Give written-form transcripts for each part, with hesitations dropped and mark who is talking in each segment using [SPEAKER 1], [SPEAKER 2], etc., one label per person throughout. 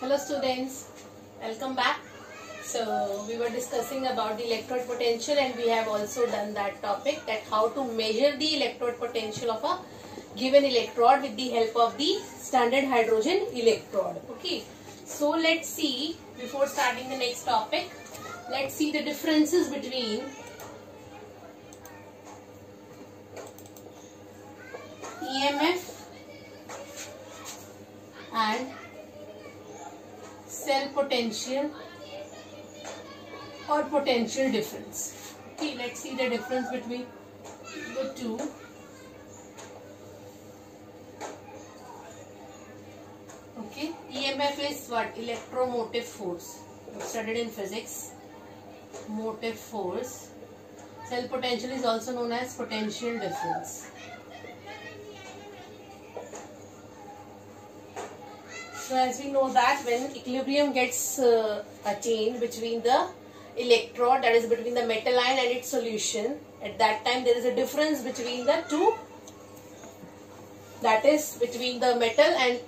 [SPEAKER 1] Hello students, welcome back. So we were discussing about the electrode potential and we have also done that topic, that how to measure the electrode potential of a given electrode with the help of the standard hydrogen electrode. Okay, so let's see, before starting the next topic, let's see the differences between EMF and cell potential or potential difference. Okay, let's see the difference between the two. Okay, EMF is what? Electromotive force. We've studied in physics. Motive force. Cell potential is also known as potential difference. So as we know that when equilibrium gets attained between the electrode, that is between the metal ion and its solution, at that time there is a difference between the two, that is between the metal and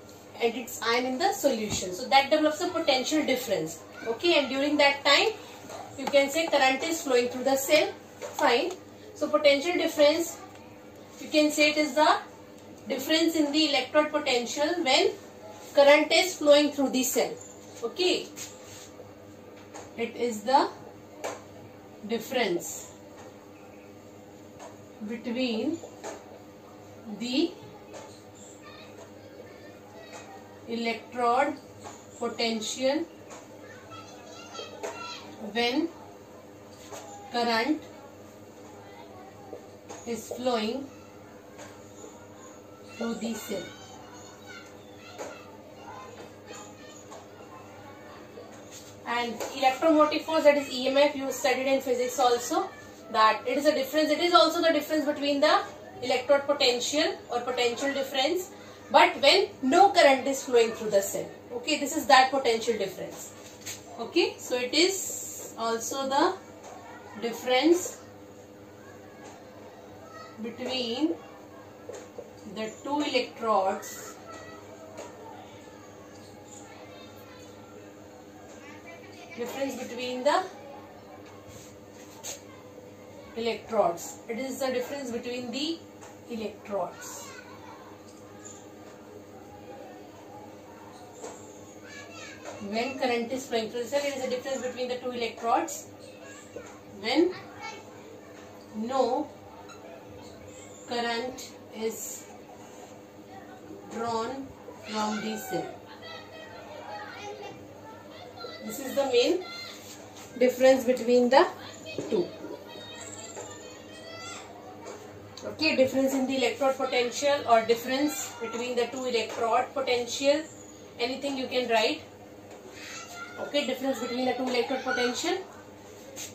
[SPEAKER 1] its ion in the solution. So that develops a potential difference. Okay, and during that time you can say current is flowing through the cell. Fine. So potential difference, you can say it is the difference in the electrode potential when current is flowing through the cell. Okay, it is the difference between the electrode potential when current is flowing through the cell. And electromotive force, that is EMF, you studied in physics also, that it is a difference. It is also the difference between the electrode potential or potential difference, but when no current is flowing through the cell. Okay, this is that potential difference. Okay, so it is also the difference between the two electrodes between the electrodes. It is the difference between the electrodes. When current is flowing through the cell, it is the difference between the two electrodes when no current is drawn from the cell. This is the main difference between the two. Okay, difference in the electrode potential or difference between the two electrode potential, anything you can write. Okay, difference between the two electrode potential.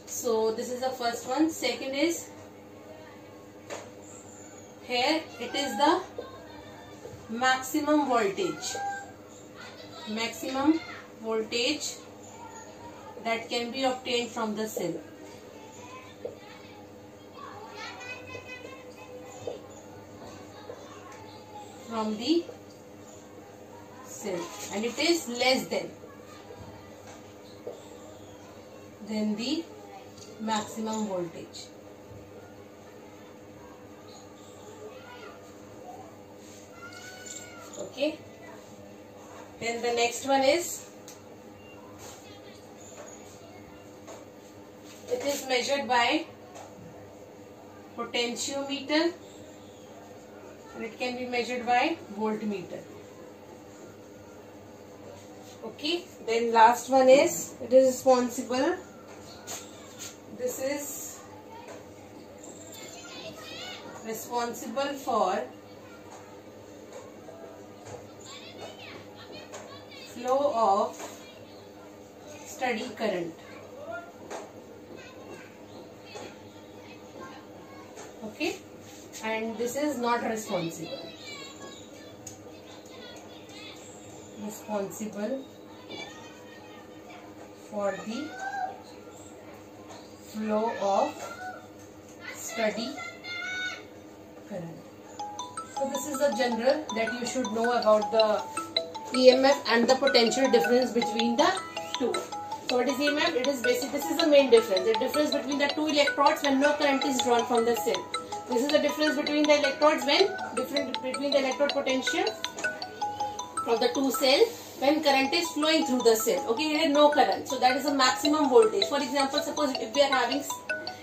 [SPEAKER 1] So this is the first one. Second is, here it is the maximum voltage. Maximum voltage that can be obtained from the cell. From the cell, and it is less than the maximum voltage. Okay, then the next one is, it is measured by potentiometer and it can be measured by voltmeter. Okay, then last one is, it is responsible, this is responsible for flow of steady current. Okay, and this is not responsible for the flow of steady current. So this is a general that you should know about the EMF and the potential difference between the two. So what is EMF? It is basically, this is the main difference. The difference between the two electrodes when no current is drawn from the cell. This is the difference between the electrodes between the electrode potential of the two cells when current is flowing through the cell. Okay, here is no current. So that is the maximum voltage. For example, suppose if we are having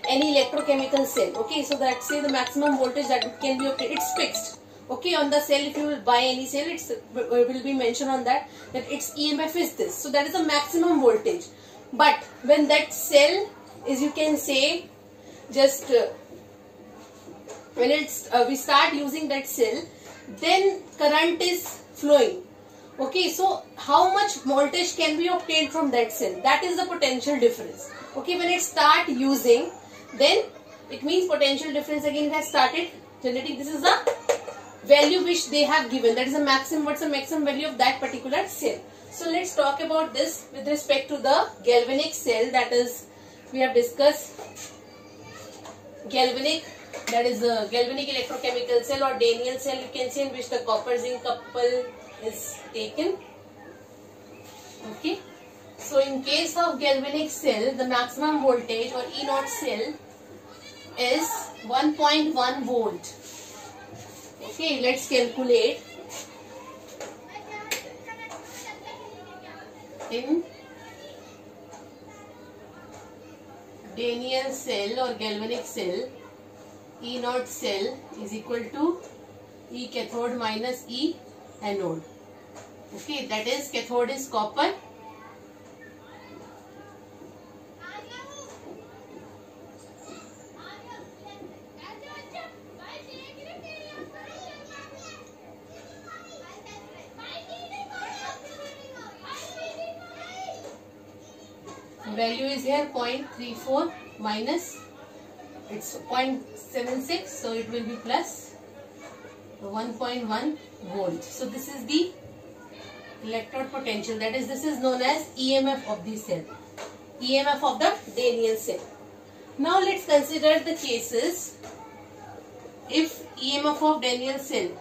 [SPEAKER 1] any electrochemical cell. Okay, so that say the maximum voltage that can be obtained, it's fixed. Okay, on the cell, if you will buy any cell, it will be mentioned on that its EMF is this. So that is the maximum voltage. But when that cell is, you can say, just when it's we start using that cell, then current is flowing. Okay, so how much voltage can be obtained from that cell? That is the potential difference. Okay, when it start using, then it means potential difference again has started generating. This is the value which they have given. That is the maximum. What's the maximum value of that particular cell? So let's talk about this with respect to the galvanic cell. That is, we have discussed galvanic. That is the galvanic electrochemical cell or Daniell cell, you can say, in which the copper zinc couple is taken. Okay. So in case of galvanic cell, the maximum voltage or E0 cell is 1.1 volt. Okay, let's calculate. In Daniell cell or galvanic cell, E0 cell is equal to E cathode minus E anode. Okay, that is cathode is copper. Value is here 0.34 minus, it's 0.76, so it will be plus 1.1 volt. So this is the electrode potential, that is, this is known as EMF of the cell, EMF of the Daniell cell. Now let's consider the cases if EMF of Daniell cell,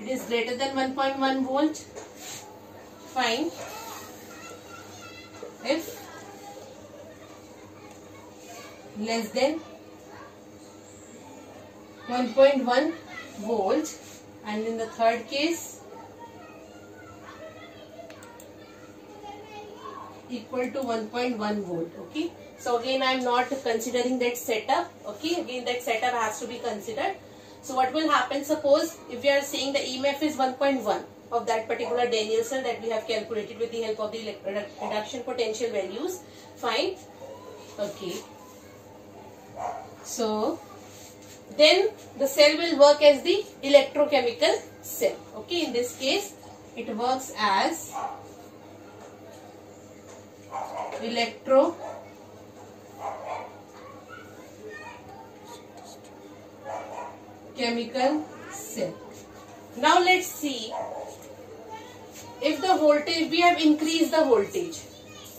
[SPEAKER 1] it is greater than 1.1 volt, fine. If less than 1.1 volt, and in the third case equal to 1.1 volt. Okay, so again I am not considering that setup. Okay, again that setup has to be considered. So what will happen, suppose if we are saying the EMF is 1.1 of that particular Daniell cell that we have calculated with the help of the reduction potential values, fine. Okay, so then the cell will work as the electrochemical cell. Okay, in this case it works as electrochemical cell. Now let's see if the voltage, we have increased the voltage.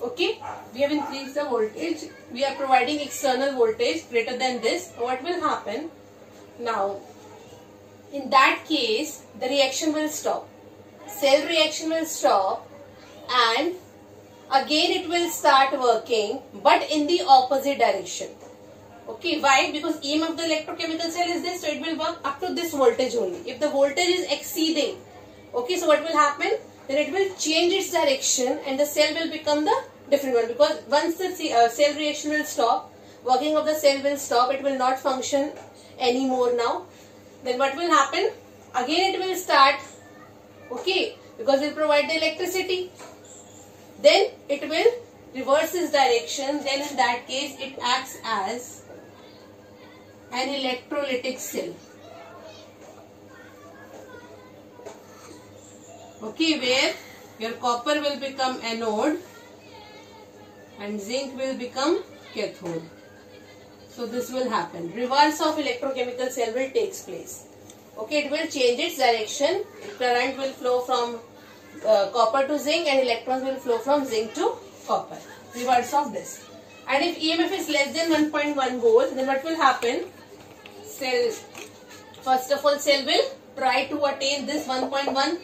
[SPEAKER 1] Okay, we have increased the voltage, we are providing external voltage greater than this. What will happen now? In that case the reaction will stop, cell reaction will stop, and again it will start working but in the opposite direction. Okay, why? Because EMF of the electrochemical cell is this, so it will work up to this voltage only. If the voltage is exceeding, okay, so what will happen? Then it will change its direction and the cell will become the different one, because once the cell reaction will stop, working of the cell will stop, it will not function anymore now. Then what will happen? Again it will start, okay, because we will provide the electricity. Then it will reverse its direction, then in that case it acts as an electrolytic cell. Okay, where your copper will become anode and zinc will become cathode. So this will happen. Reverse of electrochemical cell will take place. Okay, it will change its direction. Current will flow from copper to zinc and electrons will flow from zinc to copper. Reverse of this. And if EMF is less than 1.1 volt, then what will happen? Cell, first of all, cell will try to attain this 1.1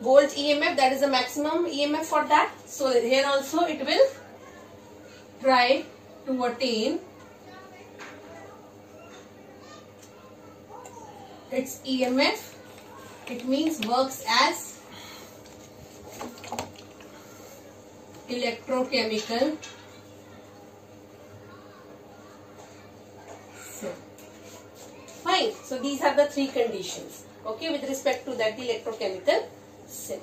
[SPEAKER 1] volts EMF, that is the maximum EMF for that. So here also it will try to attain its EMF. It means works as electrochemical cell. Fine. So these are the three conditions. Okay, with respect to that, the electrochemical cell.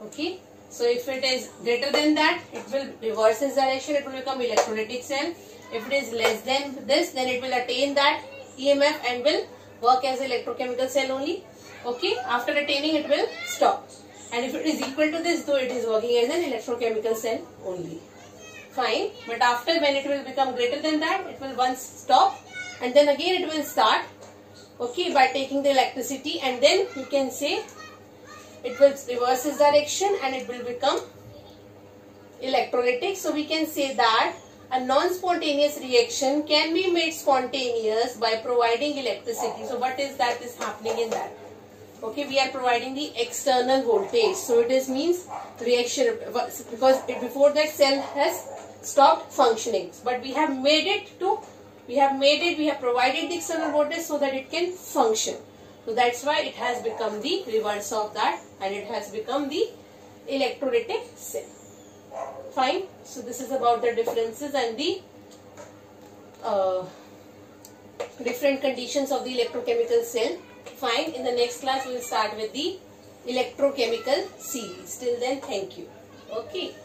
[SPEAKER 1] Okay. So if it is greater than that, it will reverse its direction. It will become electrolytic cell. If it is less than this, then it will attain that EMF and will work as electrochemical cell only. Okay. After attaining, it will stop. And if it is equal to this, though it is working as an electrochemical cell only. Fine. But after, when it will become greater than that, it will once stop and then again it will start. Okay, by taking the electricity, and then you can say it will reverse its direction and it will become electrolytic. So we can say that a non-spontaneous reaction can be made spontaneous by providing electricity. So what is that is happening in that? Okay, we are providing the external voltage. So it is means reaction, because before that cell has stopped functioning. But we have made it to, we have provided the external voltage so that it can function. So that's why it has become the reverse of that and it has become the electrolytic cell. Fine. So this is about the differences and the different conditions of the electrochemical cell. Fine. In the next class we will start with the electrochemical series. Till then, thank you. Okay.